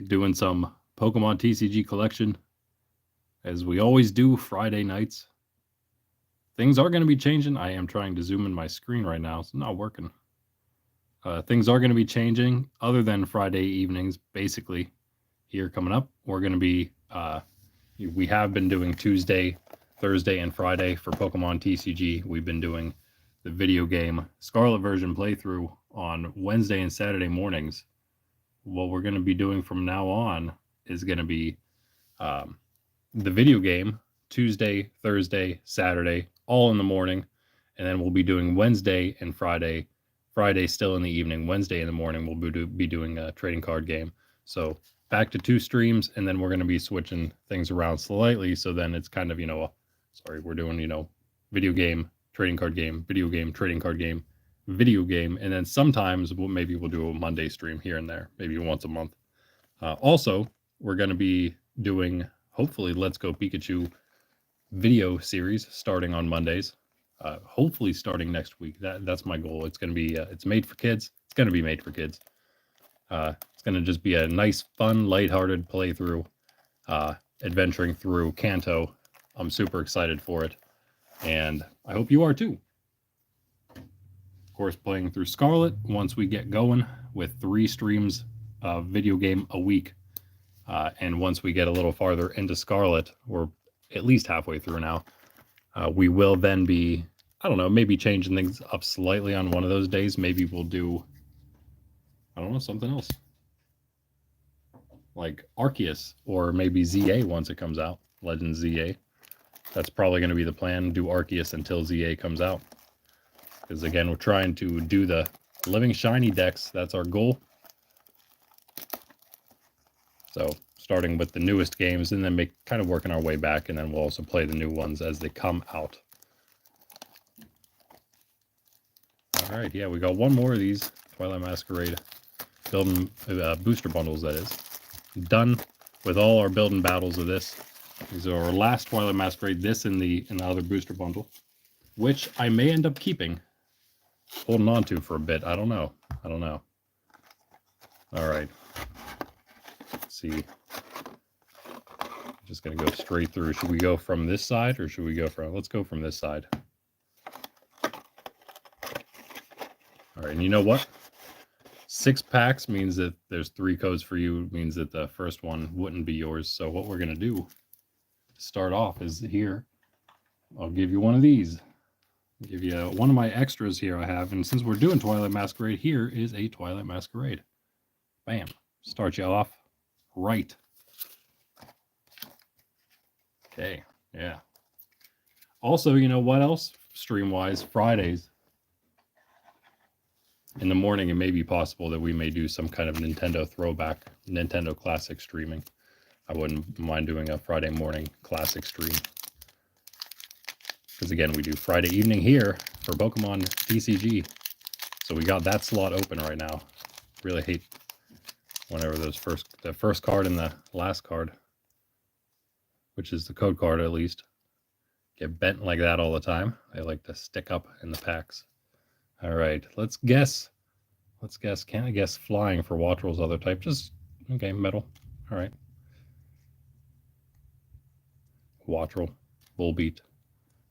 doing some Pokemon TCG collection, as we always do Friday nights. Things are going to be changing. I am trying to zoom in my screen right now. It's not working. Things are going to be changing other than Friday evenings, basically. Here coming up, we're going to be, we have been doing Tuesday, Thursday, and Friday for Pokemon TCG. We've been doing the video game Scarlet version playthrough on Wednesday and Saturday mornings. What we're going to be doing from now on is going to be the video game Tuesday, Thursday, Saturday, all in the morning. And then we'll be doing Wednesday and Friday. Friday still in the evening. Wednesday in the morning we'll be doing a trading card game. So back to 2 streams, and then we're going to be switching things around slightly. So then it's kind of, we're doing, video game, trading card game, video game, trading card game, video game. And then sometimes maybe we'll do a Monday stream here and there, maybe once a month. Also, we're going to be doing, hopefully, Let's Go Pikachu video series starting on Mondays. Hopefully starting next week. That's my goal. It's going to be, it's made for kids. It's going to be made for kids. It's going to just be a nice, fun, lighthearted playthrough, adventuring through Kanto. I'm super excited for it, and I hope you are too. Of course, playing through Scarlet once we get going with 3 streams of video game a week. And once we get a little farther into Scarlet, we're at least halfway through now, we will then be, I don't know, maybe changing things up slightly on one of those days. Maybe we'll do, I don't know, something else. Like Arceus, or maybe ZA once it comes out. Legend ZA. That's probably going to be the plan. Do Arceus until ZA comes out. Because again, we're trying to do the living shiny decks. That's our goal. So starting with the newest games, and then kind of working our way back, and then we'll also play the new ones as they come out. All right, yeah, we got one more of these Twilight Masquerade building booster bundles, that is. Done with all our building battles of this. These are our last Twilight Masquerade, this in the other booster bundle, which I may end up keeping, holding on to for a bit. I don't know. All right. Let's see. Just going to go straight through. Should we go from this side, or should we go from, let's go from this side. All right, and you know what? 6 packs means that there's 3 codes for you. It means that the first one wouldn't be yours. So what we're going to do, start off, is here. I'll give you one of these. I'll give you one of my extras here I have. And since we're doing Twilight Masquerade, here is a Twilight Masquerade. Bam. Start you off right. Okay, yeah. Also, you know what else? Stream-wise, Fridays in the morning, it may be possible that we may do some kind of Nintendo throwback, Nintendo Classic streaming. I wouldn't mind doing a Friday morning Classic stream. Because again, we do Friday evening here for Pokemon TCG. So we got that slot open right now. Really hate whenever the first card and the last card, which is the code card at least, get bent like that all the time. They like to stick up in the packs. All right, let's guess. Can't I guess flying for Wattrel's other type? Just, okay, metal. All right. Wattrel, Volbeat.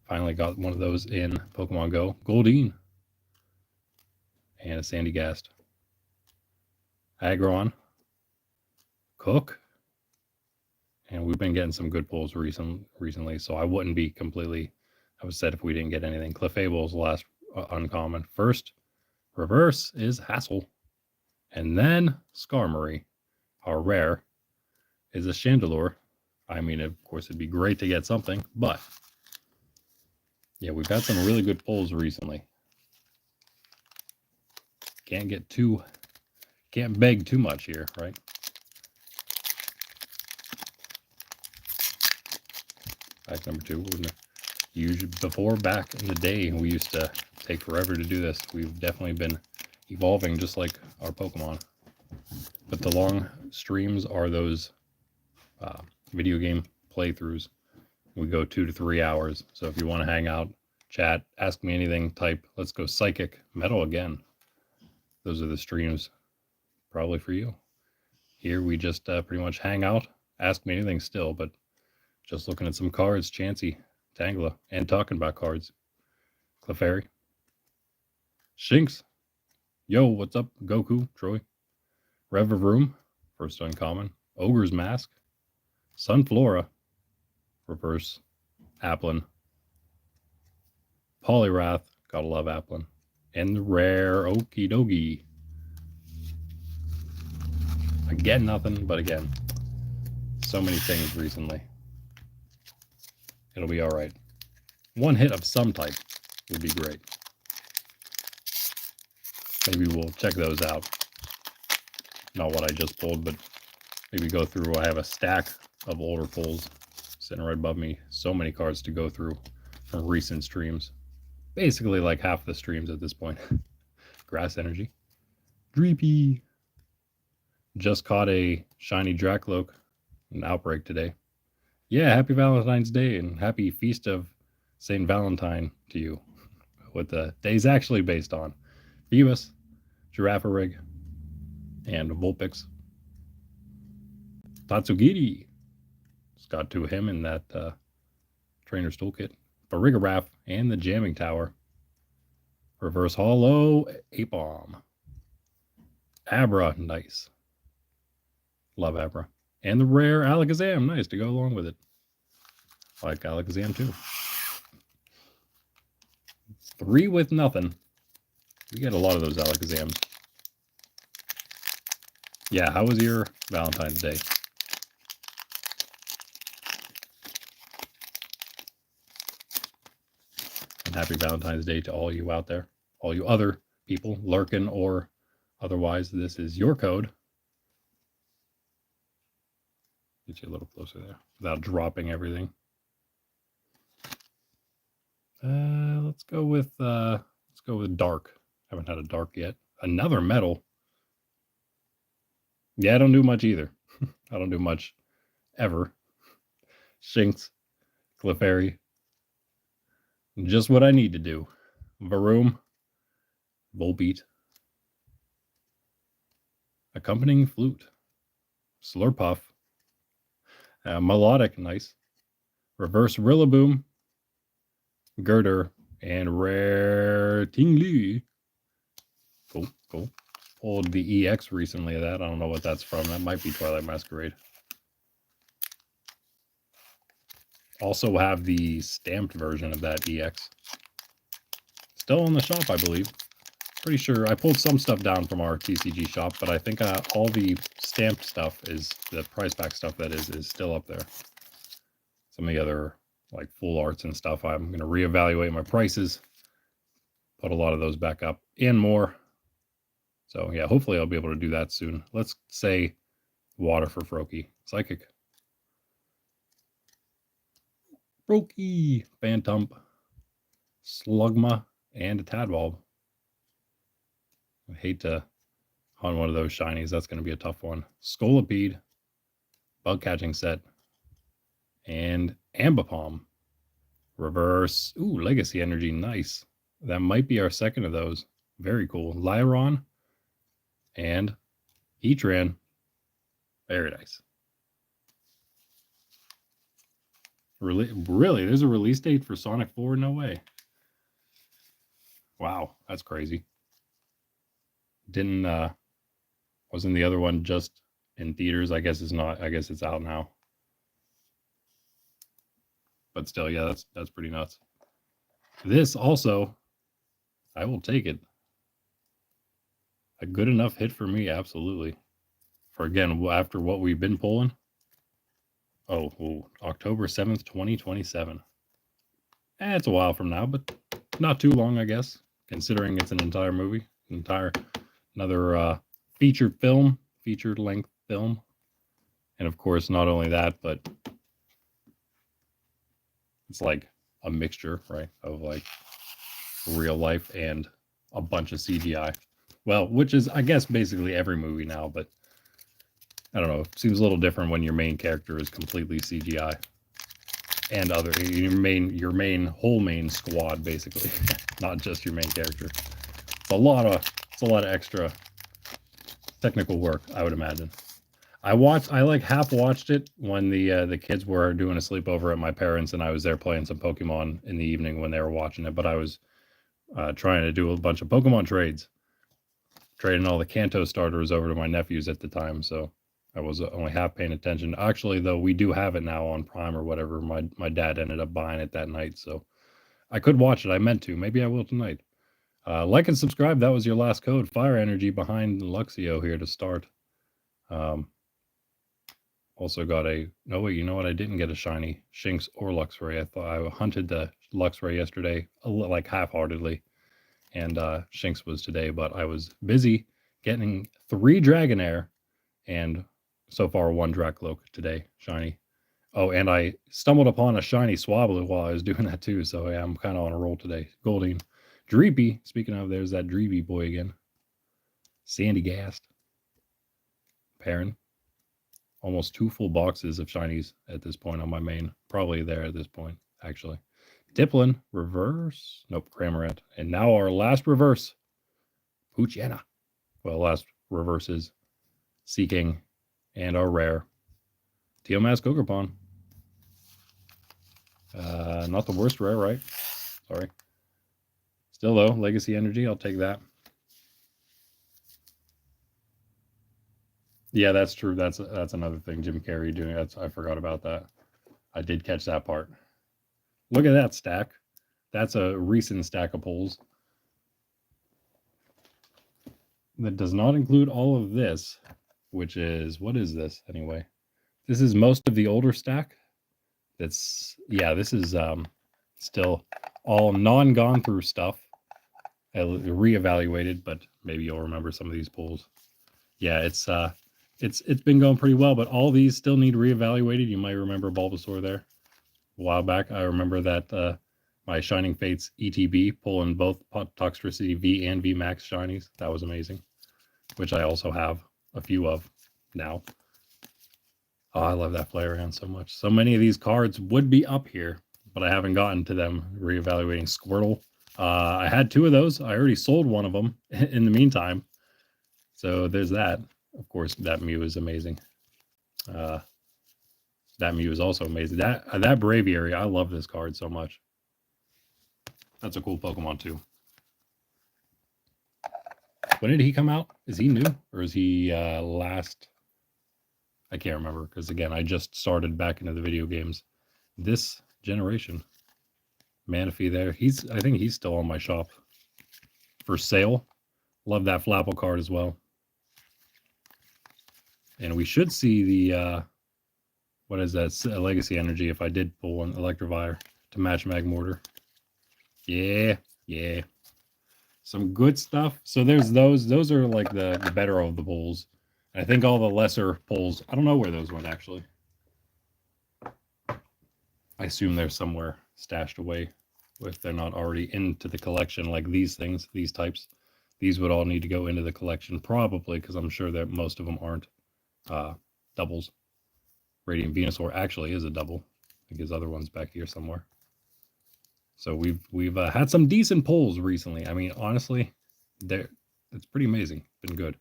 Finally got one of those in Pokemon Go. Goldeen. And a Sandygast. Aggron. Cook. And we've been getting some good pulls recently, so I wouldn't be completely upset if we didn't get anything. Clefable's the last uncommon. First reverse is Hassel, and then Skarmory. Our rare is a Chandelure. I mean, of course, it'd be great to get something, but yeah, we've had some really good pulls recently. Can't beg too much here, right? Pack number 2. Usually back in the day, we used to take forever to do this. We've definitely been evolving just like our Pokemon. But the long streams are those video game playthroughs. We go 2 to 3 hours. So if you want to hang out, chat, ask me anything, type, let's go Psychic, Metal again. Those are the streams probably for you. Here we just pretty much hang out. Ask me anything still, but just looking at some cards. Chansey, Tangela, and talking about cards. Clefairy. Shinx. Yo, what's up? Goku, Troy. Rev of Room, first uncommon. Ogre's Mask. Sunflora. Reverse. Applin. Poliwrath. Gotta love Applin. And the rare Okie Dokie. Again, nothing, but again, so many things recently. It'll be all right. One hit of some type would be great. Maybe we'll check those out. Not what I just pulled, but maybe go through. I have a stack of older pulls sitting right above me. So many cards to go through from recent streams. Basically like half the streams at this point. Grass Energy. Dreepy. Just caught a shiny Dracloak, an Outbreak today. Yeah, happy Valentine's Day and happy Feast of St. Valentine to you. What the day's actually based on. Phoebus, Girafarig, and Vulpix. Tatsugiri. Just got to him in that Trainer's Toolkit. Farigiraf and the Jamming Tower. Reverse Hollow, Apom. Abra, nice. Love Abra. And the rare Alakazam, nice to go along with it. I like Alakazam too. 3 with nothing. We get a lot of those Alakazams. Yeah, how was your Valentine's Day? And happy Valentine's Day to all you out there. All you other people, lurking or otherwise. This is your code. Get you a little closer there without dropping everything. Let's go with dark. Haven't had a dark yet. Another metal. Yeah, I don't do much either. I don't do much ever. Shinx, Clefairy. Just what I need to do. Varoom, Volbeat. Accompanying Flute. Slurpuff. Melodic, nice. Reverse Rillaboom. Girder. And rare Tingli. Cool, cool. Pulled the EX recently of that. I don't know what that's from. That might be Twilight Masquerade. Also have the stamped version of that EX. Still in the shop, I believe. Pretty sure I pulled some stuff down from our TCG shop, but I think all the stamped stuff is, the price pack stuff that is still up there. Some of the other like full arts and stuff, I'm going to reevaluate my prices, put a lot of those back up and more. So yeah, hopefully I'll be able to do that soon. Let's say water for Froakie. Psychic. Froakie. Phantump. Slugma. And a Tadwalb. I hate to hunt one of those shinies. That's going to be a tough one. Scolipede. Bug catching set. And Ambipom. Reverse. Ooh, Legacy Energy. Nice. That might be our second of those. Very cool. Lyron. And Heatran. Very nice. Really? There's a release date for Sonic 4? No way. Wow, that's crazy. Wasn't the other one just in theaters? I guess it's not. I guess it's out now. But still, yeah, that's pretty nuts. This also, I will take it. A good enough hit for me, absolutely. For again, after what we've been pulling. Oh, October 7th, 2027. It's a while from now, but not too long, I guess, considering it's an entire movie, another featured length film. And of course, not only that, but it's like a mixture, right, of like real life and a bunch of CGI. Well, which is, I guess, basically every movie now, but I don't know. It seems a little different when your main character is completely CGI, and your main squad, basically, not just your main character. It's a lot of extra technical work, I would imagine. I like half watched it when the kids were doing a sleepover at my parents, and I was there playing some Pokemon in the evening when they were watching it. But I was trying to do a bunch of Pokemon trades, trading all the Kanto starters over to my nephews at the time. So I was only half paying attention. Actually, though, we do have it now on Prime or whatever. My dad ended up buying it that night, so I could watch it. I meant to. Maybe I will tonight. Like and subscribe. That was your last code. Fire Energy behind Luxio here to start. Also got a... No, wait, you know what? I didn't get a shiny Shinx or Luxray. I thought I hunted the Luxray yesterday, like half-heartedly. And Shinx was today, but I was busy getting 3 Dragonair and so far 1 Dracloak today, shiny. Oh, and I stumbled upon a shiny Swablu while I was doing that too, so yeah, I'm kind of on a roll today. Goldeen. Dreepy, speaking of, there's that Dreepy boy again. Sandygast. Perrin. Almost 2 full boxes of shinies at this point on my main. Probably there at this point, actually. Diplin, reverse. Nope, Cramorant. And now our last reverse. Poochyena. Well, last reverse is Seeking and our rare. Teomas Gogurpon. Not the worst rare, right? Sorry. Still though, Legacy Energy, I'll take that. Yeah, that's true. That's another thing Jim Carrey doing. I forgot about that. I did catch that part. Look at that stack. That's a recent stack of pulls. That does not include all of this, which is... What is this anyway? This is most of the older stack. That's... Yeah, this is still all non-gone through stuff. Reevaluated, but maybe you'll remember some of these pulls. Yeah, it's been going pretty well, but all these still need reevaluated. You might remember Bulbasaur there a while back. I remember that my Shining Fates ETB pulling both Toxtricity V and V Max shinies. That was amazing, which I also have a few of now. Oh, I love that Flareon so much. So many of these cards would be up here, but I haven't gotten to them. Reevaluating Squirtle. I had 2 of those. I already sold one of them in the meantime. So there's that. Of course, that Mew is amazing. That Mew is also amazing. That Braviary, I love this card so much. That's a cool Pokemon too. When did he come out? Is he new or is he last? I can't remember because again, I just started back into the video games this generation. Manaphy there. I think he's still on my shop for sale. Love that Flapple card as well. And we should see the what is that? Legacy Energy if I did pull an Electivire to match Magmortar. Yeah, yeah. Some good stuff. So there's those. Those are like the better of the pulls. I think all the lesser pulls, I don't know where those went actually. I assume they're somewhere stashed away if they're not already into the collection, like these things, these types. These would all need to go into the collection probably because I'm sure that most of them aren't doubles. Radiant Venusaur actually is a double. I think his other one's back here somewhere. So we've had some decent pulls recently. I mean, honestly, it's pretty amazing. Been good.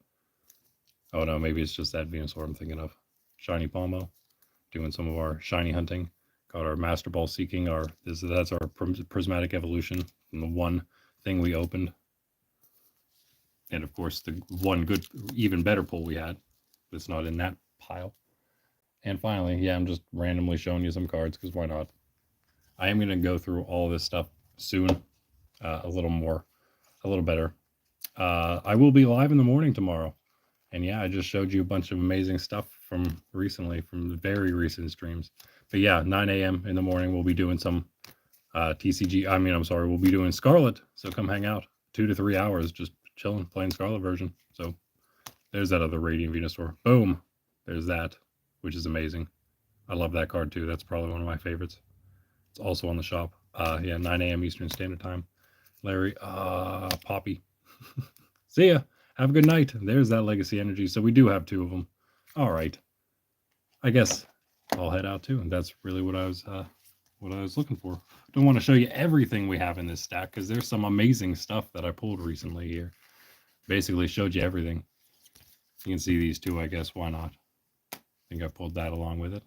Oh no, maybe it's just that Venusaur I'm thinking of. Shiny Palmo, doing some of our shiny hunting. Got our Master Ball Seeking. That's our Prismatic Evolution from the one thing we opened. And of course, the one good, even better pull we had. That's not in that pile. And finally, yeah, I'm just randomly showing you some cards because why not? I am going to go through all this stuff soon, a little better. I will be live in the morning tomorrow. And yeah, I just showed you a bunch of amazing stuff from recently, from the very recent streams. But yeah, 9 a.m. in the morning, we'll be doing some TCG. We'll be doing Scarlet. So come hang out. 2 to 3 hours, just chilling, playing Scarlet version. So there's that other Radiant Venusaur. Boom. There's that, which is amazing. I love that card too. That's probably one of my favorites. It's also on the shop. 9 a.m. Eastern Standard Time. Larry, Poppy. See ya. Have a good night. There's that Legacy Energy. So we do have 2 of them. All right. I guess I'll head out too. And that's really what I was looking for. Don't want to show you everything we have in this stack because there's some amazing stuff that I pulled recently here. Basically showed you everything. You can see these 2, I guess. Why not? think I pulled that along with it.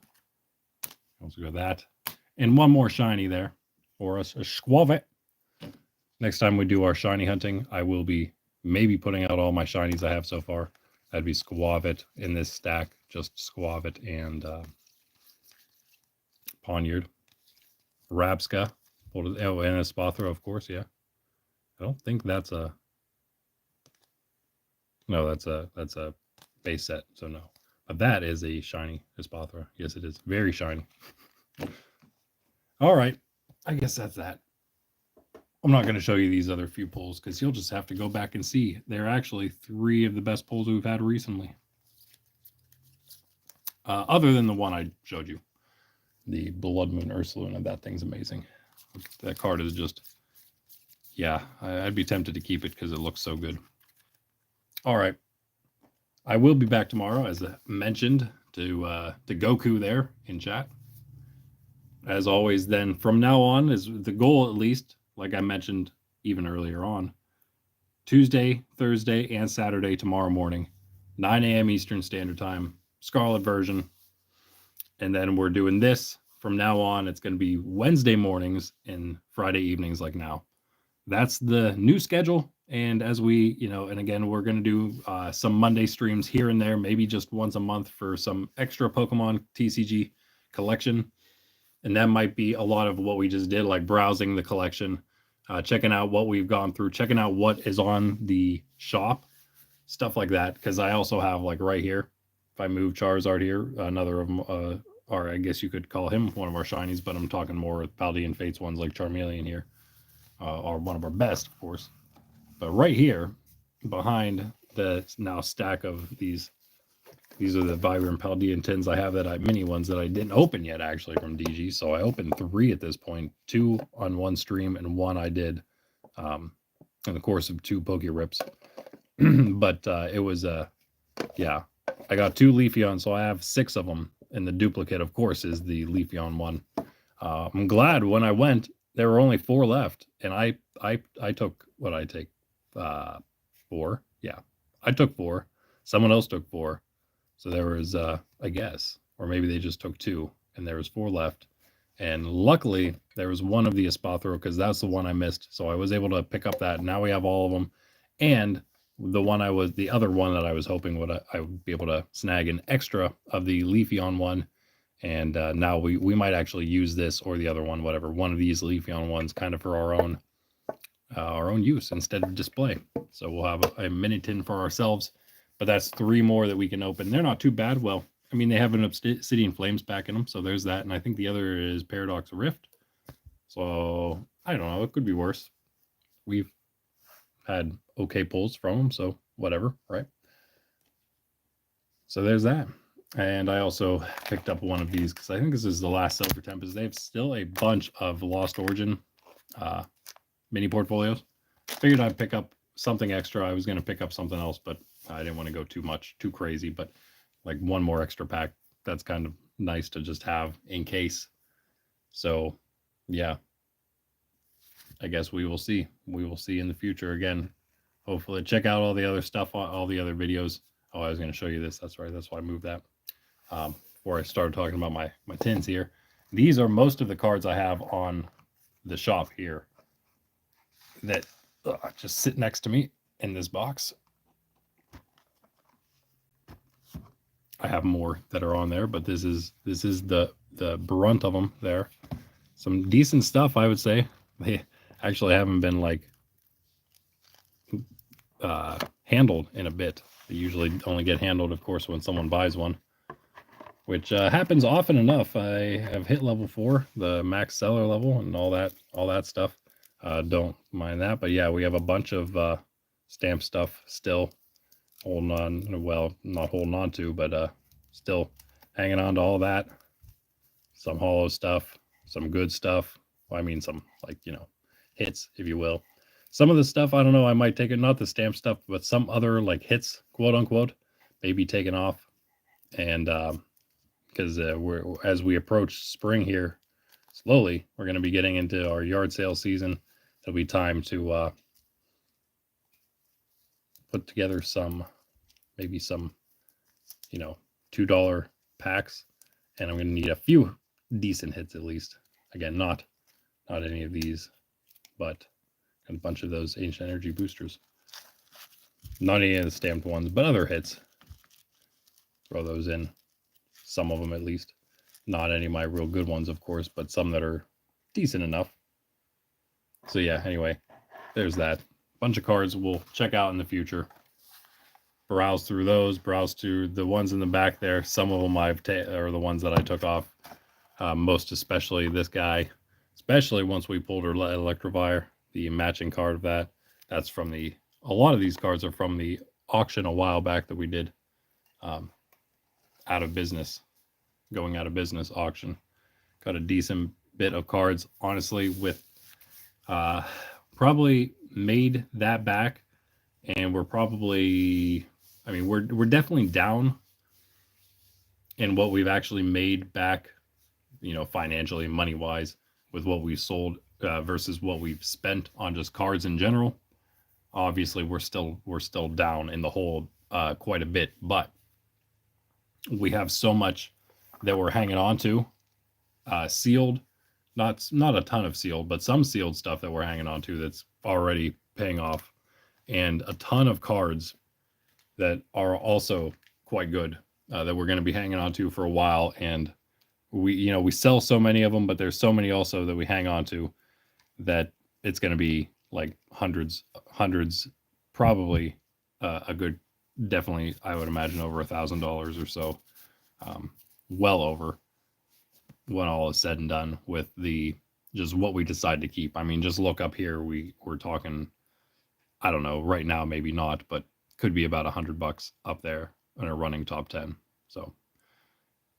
Also got that. And one more shiny there for us, a Squavet. Next time we do our shiny hunting, I will be maybe putting out all my shinies I have so far. That'd be Squavet in this stack, just Squavet and Poniard. Rabska. Oh, and a Spathra, of course, yeah. I don't think that's a... No, that's a base set, so no. But that is a shiny Espathra. Yes, it is. Very shiny. All right. I guess that's that. I'm not going to show you these other few pulls because you'll just have to go back and see. They're actually 3 of the best pulls we've had recently. Other than the one I showed you. The Blood Moon Ursuluna. That thing's amazing. That card is just... Yeah, I'd be tempted to keep it because it looks so good. All right. I will be back tomorrow, as mentioned, to Goku there in chat. As always, then, from now on, is the goal, at least, like I mentioned even earlier on, Tuesday, Thursday, and Saturday tomorrow morning, 9 a.m. Eastern Standard Time, Scarlet version. And then we're doing this from now on. It's going to be Wednesday mornings and Friday evenings like now. That's the new schedule. And as we, and again, we're going to do some Monday streams here and there, maybe just once a month for some extra Pokemon TCG collection. And that might be a lot of what we just did, like browsing the collection, checking out what we've gone through, checking out what is on the shop, stuff like that. Because I also have, like right here, if I move Charizard here, another of them, or I guess you could call him one of our shinies, but I'm talking more with Paldean Fates ones like Charmeleon here, are one of our best, of course. But right here, behind the now stack of these are the Vibrant Paldean tins I have mini ones that I didn't open yet, actually, from DG. So I opened 3 at this point, 2 on one stream and 1 I did in the course of 2 Poke Rips. But it was, yeah, I got 2 Leafeon, so I have 6 of them. And the duplicate, of course, is the Leafeon one. I'm glad when I went, there were only 4 left. And I took, what did I take? 4. Yeah, I took 4. Someone else took 4. So there was, I guess, or maybe they just took 2, and there was 4 left. And luckily, there was one of the Espathro, because that's the one I missed. So I was able to pick up that. Now we have all of them. And the other one that I was hoping I would be able to snag an extra of the Leafeon one. And now we might actually use this or the other one, whatever, one of these Leafeon ones kind of for our own use instead of display. So we'll have a mini tin for ourselves. But that's 3 more that we can open. They're not too bad. Well, I mean, they have an Obsidian Flames pack in them, so there's that. And I think the other is Paradox Rift. So, I don't know. It could be worse. We've had okay pulls from them, so whatever, right? So there's that. And I also picked up one of these because I think this is the last Silver Tempest. They have still a bunch of Lost Origin mini portfolios. Figured I'd pick up something extra. I was going to pick up something else, but I didn't want to go too crazy, but like one more extra pack, that's kind of nice to just have in case. So yeah, I guess we will see. We will see in the future again. Hopefully check out all the other stuff, all the other videos. Oh, I was going to show you this. That's right. That's why I moved that before I started talking about my tins here. These are most of the cards I have on the shop here that just sit next to me in this box. I have more that are on there, but this is the brunt of them there. Some decent stuff, I would say. They actually haven't been like handled in a bit. They usually only get handled, of course, when someone buys one, which happens often enough. I have hit level 4, the max seller level, and all that stuff. Don't mind that, but yeah, we have a bunch of stamp stuff still holding on. Well, not holding on to, but still hanging on to all that. Some hollow stuff, some good stuff. Well, I mean, some hits, if you will. Some of the stuff, I don't know, I might take it, not the stamp stuff, but some other like hits, quote unquote, maybe taken off. And because as we approach spring here, slowly, we're going to be getting into our yard sale season. It'll be time to put together maybe some $2 packs, and I'm going to need a few decent hits at least. Again, not any of these, but a bunch of those Ancient Energy boosters. Not any of the stamped ones, but other hits. Throw those in. Some of them at least. Not any of my real good ones, of course, but some that are decent enough. So yeah, anyway, there's that. Bunch of cards we'll check out in the future. Browse through those, browse through the ones in the back there. Some of them are the ones that I took off. Most especially this guy, especially once we pulled our Electivire, the matching card of that. That's from a lot of these cards are from the auction a while back that we did. Out of business, going out of business auction. Got a decent bit of cards, honestly, with probably made that back, and we're probably, I mean, we're definitely down in what we've actually made back, you know, financially, money wise, with what we've sold versus what we've spent on just cards in general. Obviously, we're still down in the hole quite a bit, but we have so much that we're hanging on to, sealed, not a ton of sealed, but some sealed stuff that we're hanging on to that's already paying off, and a ton of cards that are also quite good that we're going to be hanging on to for a while. And we sell so many of them, but there's so many also that we hang on to that it's going to be like hundreds, probably a good, definitely, I would imagine over $1,000 or so, well over, when all is said and done, with just what we decide to keep. I mean, just look up here, we're talking, I don't know, right now maybe not, but could be about $100 up there in a running top 10. So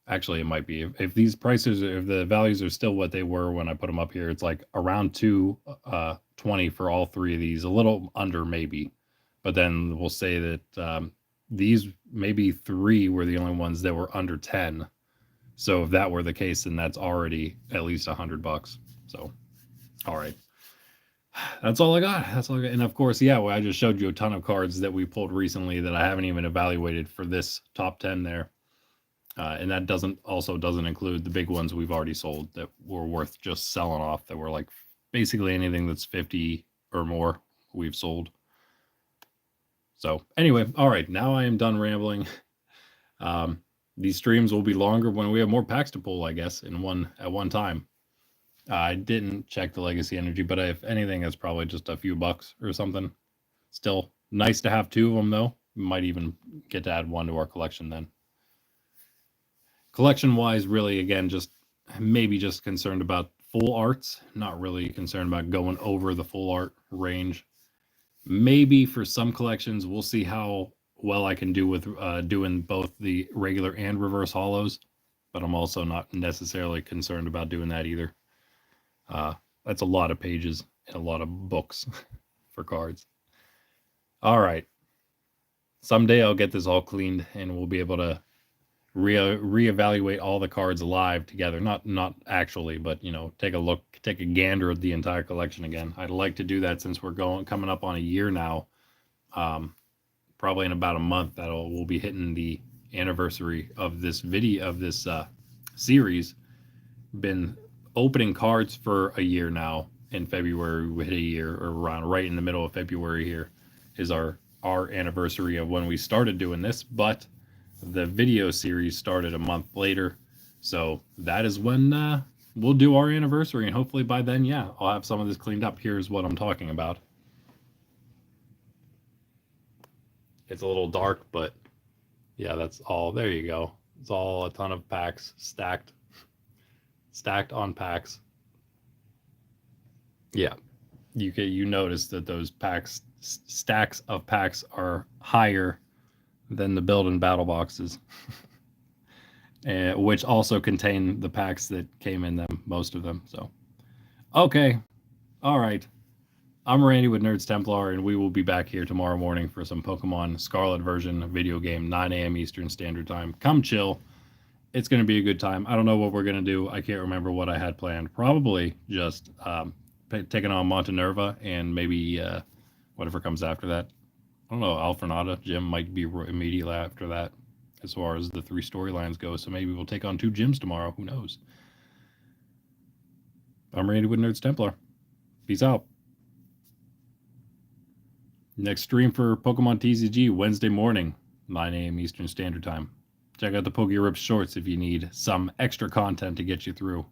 actually it might be, if these prices, if the values are still what they were when I put them up here, it's like around 220 for all three of these, a little under maybe. But then we'll say that these maybe three were the only ones that were under 10. So if that were the case, then that's already at least $100. So, all right. That's all I got. That's all I got. And of course, yeah, well, I just showed you a ton of cards that we pulled recently that I haven't even evaluated for this top 10 there. And that doesn't include the big ones we've already sold that were worth just selling off, that were like basically anything that's 50 or more we've sold. So anyway, all right, now I am done rambling. These streams will be longer when we have more packs to pull, I guess, at one time. I didn't check the Legacy Energy, but if anything, it's probably just a few bucks or something. Still nice to have two of them, though. We might even get to add one to our collection then. Collection-wise, really, again, just maybe just concerned about full arts. Not really concerned about going over the full art range. Maybe for some collections, we'll see how well I can do with doing both the regular and reverse holos. But I'm also not necessarily concerned about doing that either. That's a lot of pages and a lot of books for cards. All right. Someday I'll get this all cleaned and we'll be able to reevaluate all the cards live together. Not actually, but take a look, take a gander at the entire collection again. I'd like to do that since we're coming up on a year now. Probably in about a month we'll be hitting the anniversary of this video, of this series. Been opening cards for a year now. In February we hit a year, or around right in the middle of February here is our anniversary of when we started doing this, but the video series started a month later. So that is when we'll do our anniversary, and hopefully by then, yeah, I'll have some of this cleaned up. Here's what I'm talking about. It's a little dark, but yeah, that's all. There you go. It's all a ton of packs stacked on packs. Yeah, you notice that those stacks of packs are higher than the build and battle boxes, which also contain the packs that came in them, most of them. So, okay, all right. I'm Randy with Nerds Templar, and we will be back here tomorrow morning for some Pokemon Scarlet version video game, 9 a.m. Eastern Standard Time. Come chill. It's going to be a good time. I don't know what we're going to do. I can't remember what I had planned. Probably just taking on Montenerva and maybe whatever comes after that. I don't know, Alfrenata. Gym might be immediately after that. as far as the 3 storylines go. So maybe we'll take on 2 gyms tomorrow. Who knows? I'm Randy with Nerds Templar. Peace out. Next stream for Pokemon TCG, Wednesday morning, 9 a.m. Eastern Standard Time. Check out the Poke Rip shorts if you need some extra content to get you through.